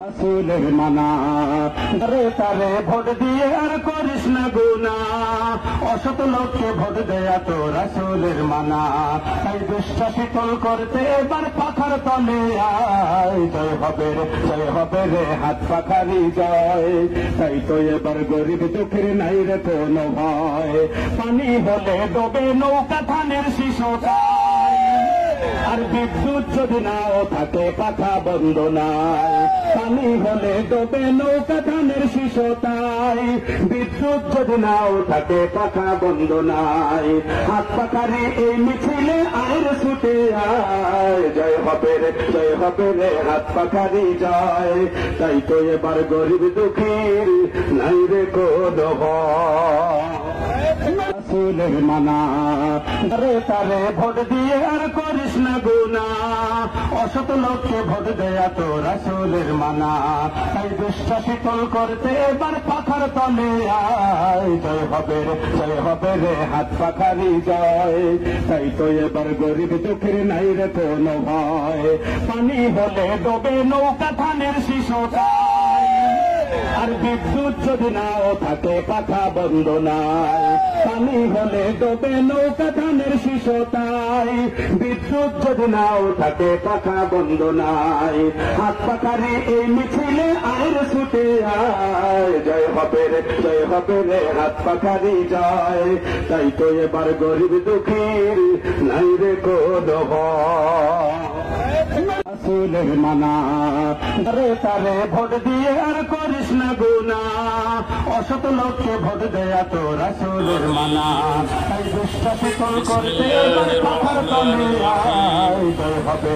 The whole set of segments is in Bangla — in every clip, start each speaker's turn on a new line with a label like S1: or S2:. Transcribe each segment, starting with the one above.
S1: রাসূলের মানা রে তারে ভোট দিয়ে আর করিস না গুনা, অসৎ লোককে ভোট দেয়া তো রাসূলের মানা। তাই দুষ্টা শীতল করতে এবার পাখার তলে আয়, জয় হবে রে হাত পাখারি জয়। তাই তো এবার গরিব দুঃখের নাই রে কোনো ভয়, পানি হলে ডোবে নৌকা ধানের শিশোটায়। আর বিদ্যুৎ যদি নাও থাকে পাখা বন্ধ নাই, পানি হলে ডোবে নৌকা ধানের শিশোটাই। বিদ্যুৎ যদি নাও থাকে পাখা বন্ধ নাই, হাত পাখারি এই মিছিলে আর ছুটে আয়, জয় হবে রে হাত পাখারি জয়। তাই তো এবার গরিব দুঃখীর নাই রে কোনো ভয়। রাসূলের মানা রে তারে ভোট দিয়ে আর করিস না গুনা, অসৎ লোককে ভোট দেয়া তো রাসূলের মানা। তাই দুষ্টা শীতল করতে এবার পাখার তলে আয়, জয় হবে রে হাত পাখারি জয়। তাই তো এবার গরিব দুঃখের নাই রে কোনো ভয়, পানি হলে ডোবে নৌকা ধানের শিশোটায়। আর বিদ্যুৎ যদি নাও থাকে পাখা বন্ধ নাই, পানি হলে ডোবে নৌকা ধানের শিশোটাই। বিদ্যুৎ যদি নাও থাকে পাখা বন্ধ নাই, হাত পাখারি এই মিছিলে আর ছুটে আয়, জয় হবে রে হাত পাখারি জয়। তাই তো এবার গরিব দুঃখীর নাই রে কোনো ভয়। রাসূলের মানা রে তারে ভোট দিয়ে আর করিস না গুনা, অসৎ লোককে ভোট দেয়া তো রাসূলের মানা। তাই দুষ্টা শীতল করতে এবার পাখার তলে আয়, জয় হবে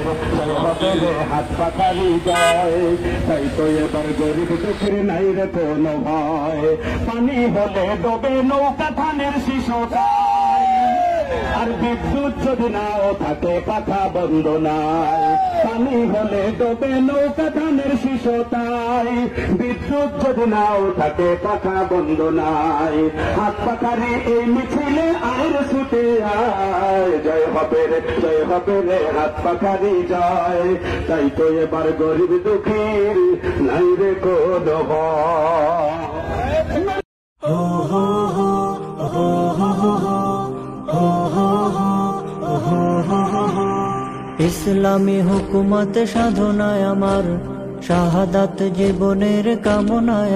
S1: রে হাত পাখারি জয়। তাই তো এবার গরিব দুঃখের নাই রে কোনো ভয়, পানি হলে ডোবে নৌকা ধানের শিশোটায়। আর বিদ্যুৎ যদি নাও থাকে পাখা বন্ধ নাই, পানি হলে ডোবে নৌকা ধানের শিশোটাই। বিদ্যুৎ যদি নাও থাকে পাখা বন্ধ নাই, হাত পাখারি এই মিছিলে আর ছুটে আয়, জয় হবে রে হাত পাখারি জয়। তাই তো এবার গরিব দুঃখীর নাই রে কোনো ভয়।
S2: ইসলামী হুকুমত সাধনায় আমার, শাহাদাত জীবনের কামনায়।